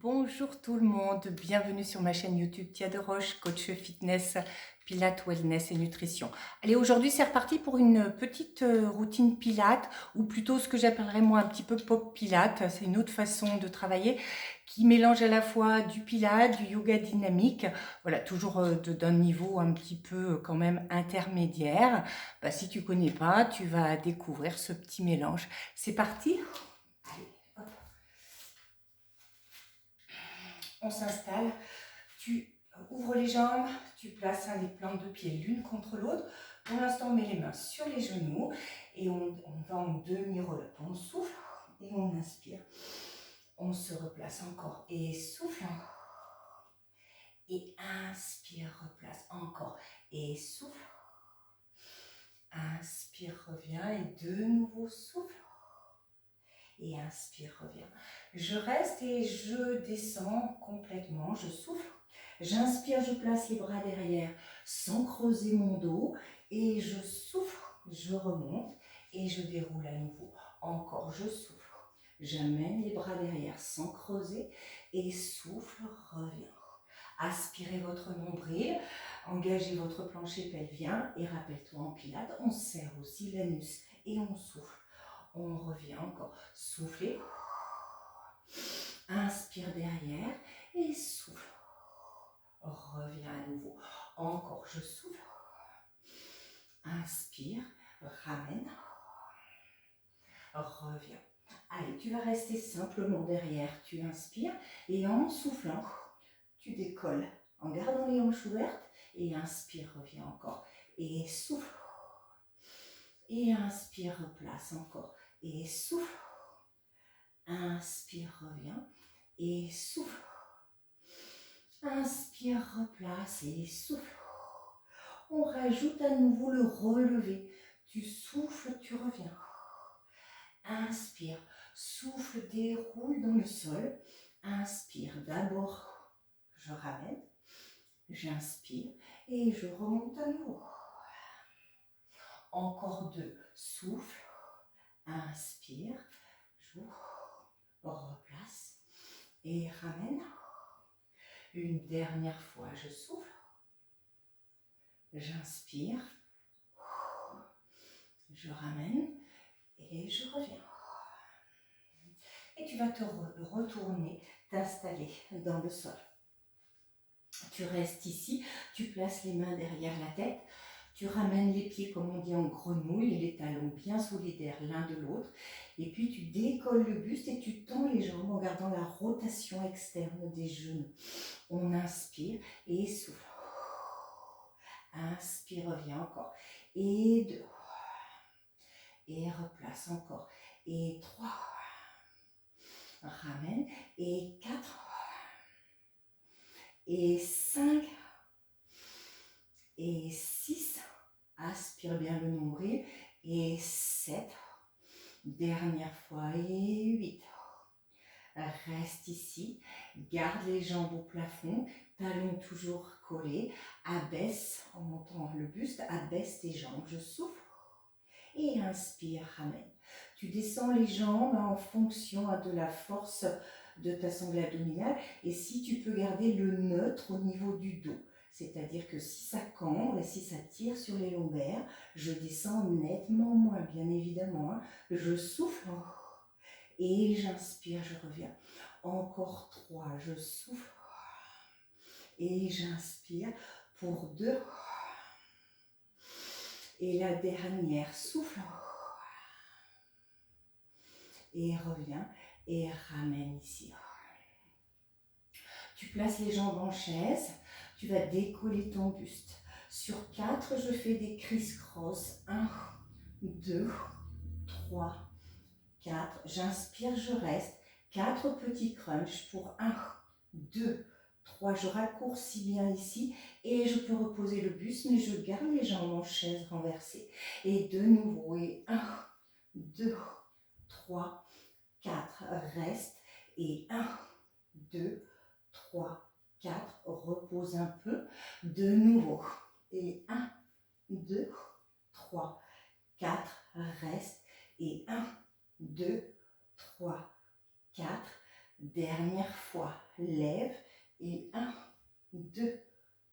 Bonjour tout le monde, bienvenue sur ma chaîne YouTube Tia de Roche, coach fitness, pilates, wellness et nutrition. Allez, aujourd'hui c'est reparti pour une petite routine pilates, ou plutôt ce que j'appellerais moi un petit peu pop pilates. C'est une autre façon de travailler qui mélange à la fois du pilates, du yoga dynamique, voilà, toujours d'un niveau un petit peu quand même intermédiaire. Bah, si tu connais pas, tu vas découvrir ce petit mélange. C'est parti. Allez, hop. On s'installe, tu ouvres les jambes, tu places les plantes de pied l'une contre l'autre. Pour l'instant, on met les mains sur les genoux et on va en demi-relâche. On souffle et on inspire. On se replace encore et souffle. Et inspire, replace encore et souffle. Inspire, reviens et de nouveau souffle. Et inspire, reviens. Je reste et je descends complètement, je souffle. J'inspire, je place les bras derrière sans creuser mon dos et je souffle, je remonte et je déroule à nouveau. Encore, je souffle. J'amène les bras derrière sans creuser et souffle, reviens. Aspirez votre nombril, engagez votre plancher pelvien et rappelle-toi en pilates, on serre aussi l'anus et on souffle. On revient encore. Soufflez. Inspire derrière et souffle. Reviens à nouveau. Encore, je souffle. Inspire, ramène. Reviens. Allez, tu vas rester simplement derrière. Tu inspires et en soufflant, tu décolles en gardant les hanches ouvertes et inspire, reviens encore. Et souffle. Et inspire, replace encore. Et souffle. Inspire, reviens et souffle. Inspire, replace et souffle. On rajoute à nouveau le relevé. Tu souffles, tu reviens. Inspire, souffle, déroule dans le sol. Inspire, d'abord, je ramène. J'inspire et je remonte à nouveau. Encore deux. Souffle, inspire, j'ouvre, replace et ramène. Une dernière fois, je souffle. J'inspire. Je ramène et je reviens. Et tu vas te retourner, t'installer dans le sol. Tu restes ici, tu places les mains derrière la tête, tu ramènes les pieds comme on dit en grenouille, les talons bien solidaires l'un de l'autre, et puis tu décolles le buste et tu tends les jambes en gardant la rotation externe des genoux. On inspire et souffle. Inspire, reviens encore. Et deux. Et replace encore. Et 3. Ramène. Et 4. Et 5. Et 6. Aspire bien le nombril. Et 7. Dernière fois. Et 8. Reste ici. Garde les jambes au plafond. Talons toujours collés. Abaisse en montant le buste. Abaisse tes jambes. Je souffle. Et inspire, ramène. Tu descends les jambes en fonction de la force de ta sangle abdominale et si tu peux garder le neutre au niveau du dos. C'est-à-dire que si ça cambre et si ça tire sur les lombaires, je descends nettement moins, bien évidemment. Je souffle et j'inspire, je reviens. Encore 3, je souffle et j'inspire pour 2. Et la dernière, souffle. Et reviens et ramène ici. Tu places les jambes en chaise, tu vas décoller ton buste. Sur 4, je fais des criss-cross. 1, 2, 3, 4. J'inspire, je reste. 4 petits crunchs pour 1, 2, 3. Je raccourcis bien ici et je peux reposer le buste, mais je garde les jambes en chaise renversées. Et de nouveau, et 1, 2, 3, 4, reste, et 1, 2, 3, 4, repose un peu, de nouveau, et 1, 2, 3, 4, reste, et 1, 2, 3, 4, Dernière fois, lève et 1, 2,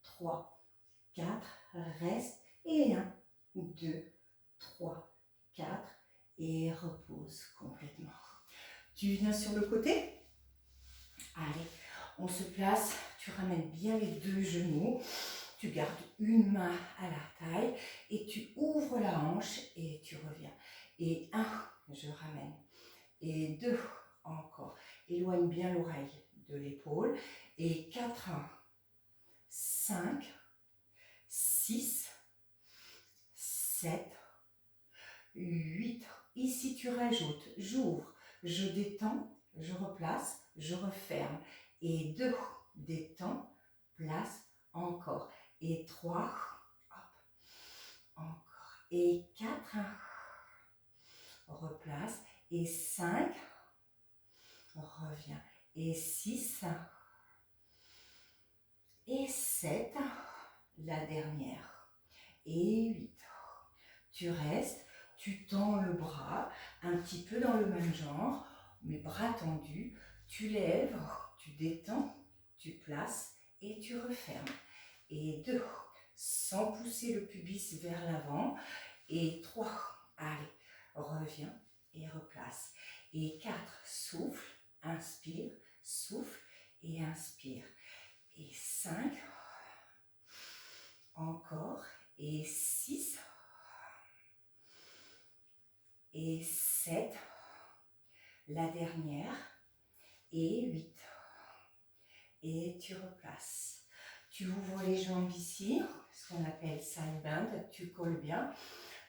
3, 4, reste et 1, 2, 3, 4 et repose complètement. Tu viens sur le côté. Allez, on se place, tu ramènes bien les deux genoux, tu gardes une main à la taille et tu ouvres la hanche et tu reviens. Et 1, je ramène. Et 2, encore. Éloigne bien l'oreille de l'épaule. Et 4, 5, 6, 7, 8. Ici, tu rajoutes, j'ouvre, je détends, je replace, je referme. Et 2, détends, place, encore. Et 3, hop, encore. Et 4, replace. Et 5, reviens. Et 6, et 7, la dernière. Et 8. Tu restes, tu tends le bras, un petit peu dans le même genre, mes bras tendus, tu lèves, tu détends, tu places et tu refermes. Et 2, sans pousser le pubis vers l'avant. Et 3, allez, reviens et replace. Et 4, souffle, inspire, souffle et inspire. Et 5, encore, et 6, et 7, la dernière, et 8. Et tu replaces. Tu ouvres les jambes ici, ce qu'on appelle side bend, tu colles bien.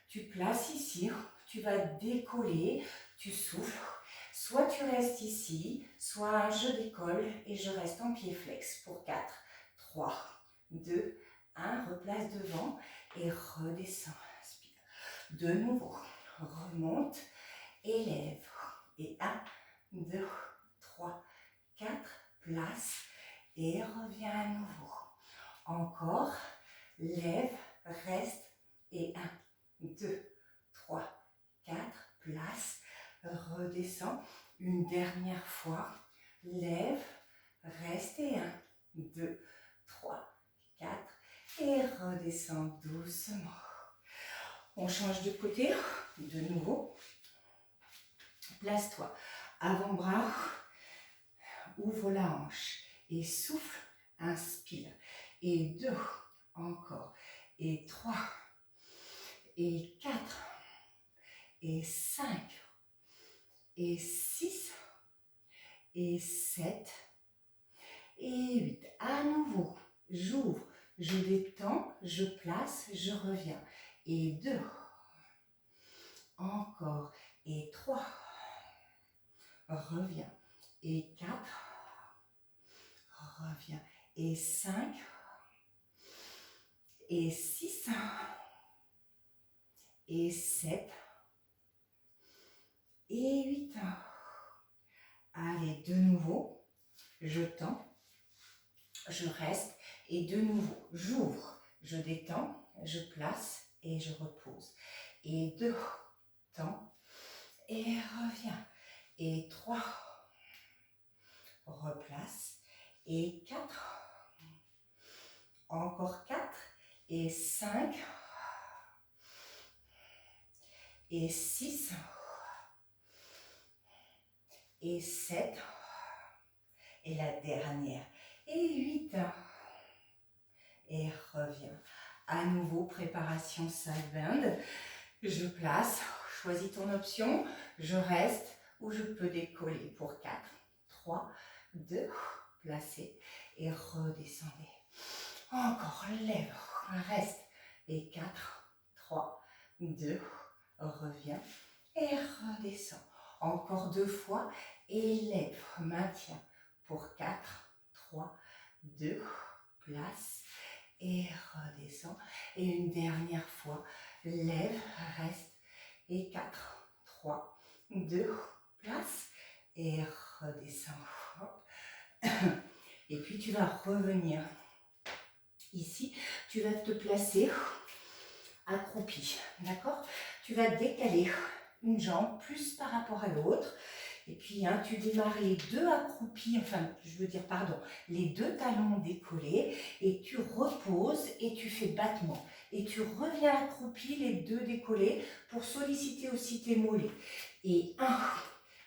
Tu places ici, tu vas décoller, tu souffles. Soit tu restes ici, soit je décolle et je reste en pied flex pour 4, 3, 2, 1. Replace devant et redescends. Inspire. De nouveau, remonte, élève. Et 1, 2, 3, 4, place et reviens à nouveau. Encore, lève, reste et 1, 2, 3, 4, place, redescends. Une dernière fois, lève, reste et 1, 2, 3, 4 et redescends doucement. On change de côté, de nouveau. Place-toi, avant-bras, ouvre la hanche et souffle, inspire. Et 2, encore. Et 3, et 4, et 5, et 6, et 7, et 8. À nouveau, j'ouvre, je détends, je place, je reviens. Et 2, encore. Et 3, reviens. Et 4, reviens. Et 5, et 6, et 7, et 8. Allez, de nouveau, je tends, je reste et de nouveau, j'ouvre, je détends, je place et je repose. Et 2, tends et reviens. Et 3, replace. Et 4, encore 4, et 5, et 6, et 7, et la dernière, et 8, et reviens. À nouveau, préparation side bend. Je place, choisis ton option, je reste ou je peux décoller pour 4, 3, 2, placez et redescendez. Encore, lève, reste et 4, 3, 2, reviens et redescends. Encore 2 fois et lève, maintiens pour 4, 3, 2, place et redescends. Et une dernière fois, lève, reste et 4, 3, 2, place et redescends. Hop. Et puis tu vas revenir ici, tu vas te placer accroupi, d'accord? Tu vas décaler une jambe plus par rapport à l'autre Et puis, hein, tu démarres les deux accroupis, enfin, je veux dire, pardon, les deux talons décollés et tu reposes et tu fais battement. Et tu reviens accroupi, les deux décollés, pour solliciter aussi tes mollets. Et 1,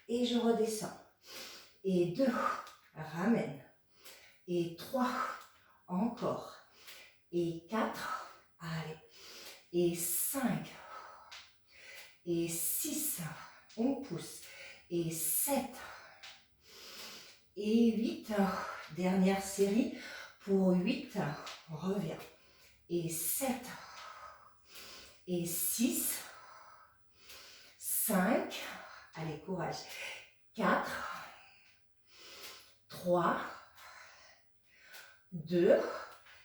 et je redescends. Et 2, ramène. Et 3, encore. Et 4, allez. Et 5, et 6, on pousse. Et 7, et 8, dernière série pour 8, reviens. Et 7, et 6, 5, allez, courage. 4, 3, 2,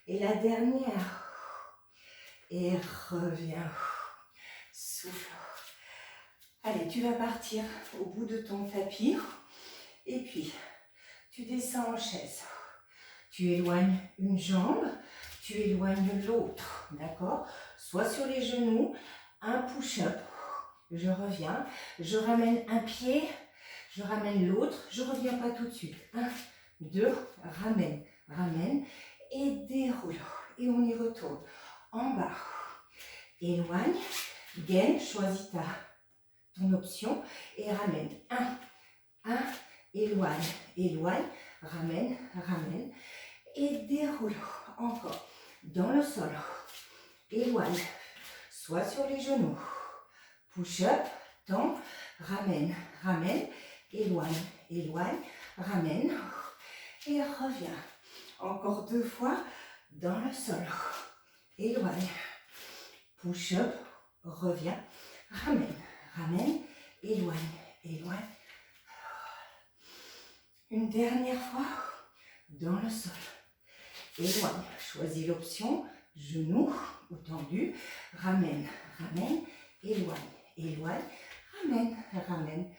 et la dernière. Et reviens. Souffle. Allez, tu vas partir au bout de ton tapis. Et puis, tu descends en chaise. Tu éloignes une jambe, tu éloignes l'autre, d'accord? Soit sur les genoux, un push-up. Je reviens, je ramène un pied, je ramène l'autre, je ne reviens pas tout de suite. 1, 2, ramène, ramène et déroule. Et on y retourne. En bas, éloigne, gaine, choisis ton option et ramène. 1, éloigne, éloigne, ramène, ramène et déroule. Encore dans le sol. Éloigne, soit sur les genoux. Push-up, tends, ramène, ramène, éloigne, éloigne, ramène et reviens. Encore 2 fois dans le sol. Éloigne, push-up, reviens, ramène, ramène, éloigne, éloigne. Une dernière fois dans le sol. Éloigne, choisis l'option, genou ou tendu, ramène, ramène, éloigne, éloigne, ramène, ramène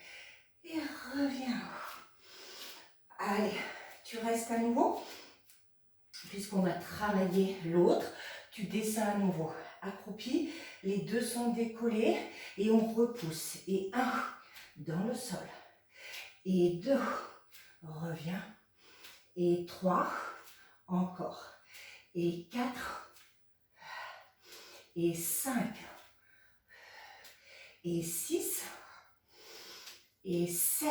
et reviens. Allez, tu restes à nouveau, puisqu'on va travailler l'autre, tu descends à nouveau, accroupi, les deux sont décollés et on repousse. Et 1, dans le sol, et 2, reviens, et 3, encore, et 4, et 5, et 6, et 7,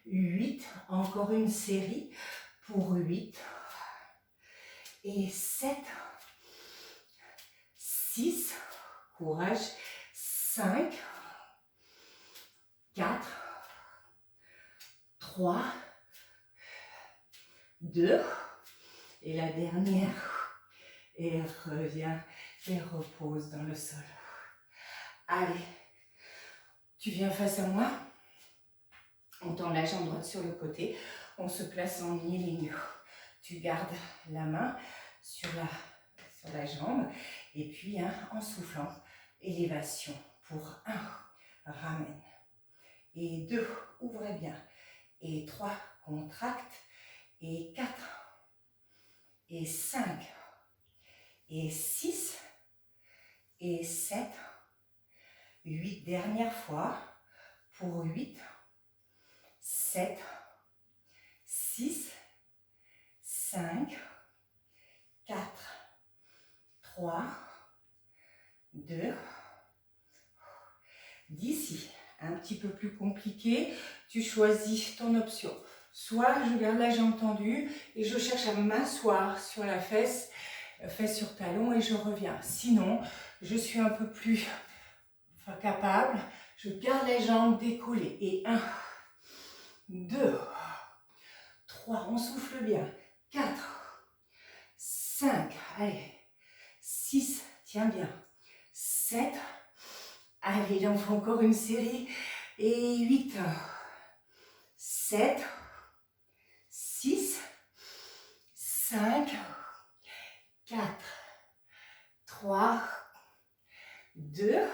8, encore une série pour 8, et 7, 6, courage, 5, 4, 3, 2, et la dernière, et reviens, et repose dans le sol. Allez, tu viens face à moi, on tend la jambe droite sur le côté, on se place en kneeling. Tu gardes la main sur la jambe, et puis en soufflant, élévation pour 1, ramène, et 2, ouvrez bien, et 3, contracte, et 4, et 5, et 6, et 7, 8, dernière fois, pour 8, 7, 6, 5, 4, 3, 2, d'ici, un petit peu plus compliqué, tu choisis ton option. Soit je garde la jambe tendue et je cherche à m'asseoir sur la fesse, fesse sur talon et je reviens. Sinon, je suis un peu plus capable, je garde les jambes décollées. Et 1, 2, 3, on souffle bien. 4, 5, allez, 6, tiens bien. 7, allez, il en faut encore une série. Et 8, 7, 6, 5, 4, 3, 2,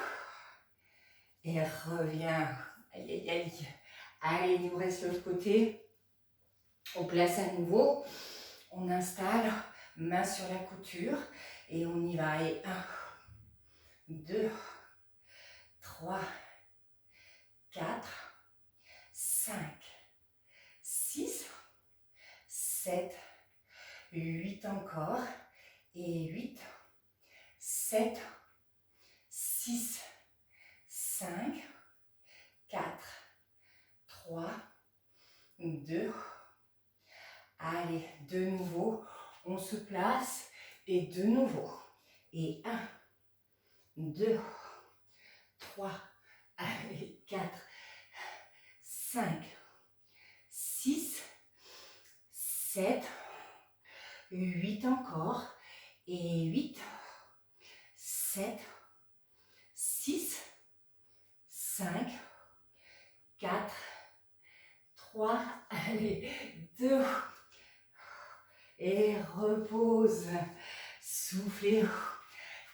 et reviens. Aïe, aïe, aïe. Allez, il nous reste l'autre côté. On place à nouveau. On installe, main sur la couture. Et on y va. Et 1, 2, 3, 4, 5, 6, 7, 8 encore, et 8, 7, 6, 5, 4, 3, 2, allez, de nouveau, on se place, et de nouveau, et 1, 2, 3, allez, 4, 5, 6, 7, 8 encore, et 8, 7, 6, 5, 4, 3, allez, 2, et repose, soufflez,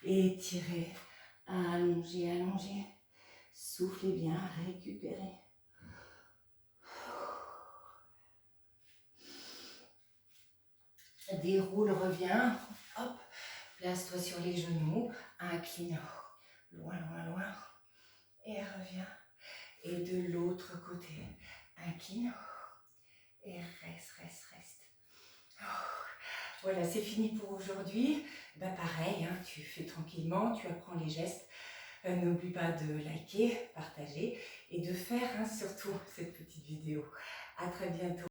étirez, allongez, allongez, soufflez bien, récupérez. Déroule, reviens, hop, place-toi sur les genoux, incline, loin, loin, loin, et reviens. Et de l'autre côté, incline, et reste, reste, reste. Voilà, c'est fini pour aujourd'hui. Ben pareil, hein, tu fais tranquillement, tu apprends les gestes. N'oublie pas de liker, partager et de faire hein, surtout cette petite vidéo. À très bientôt.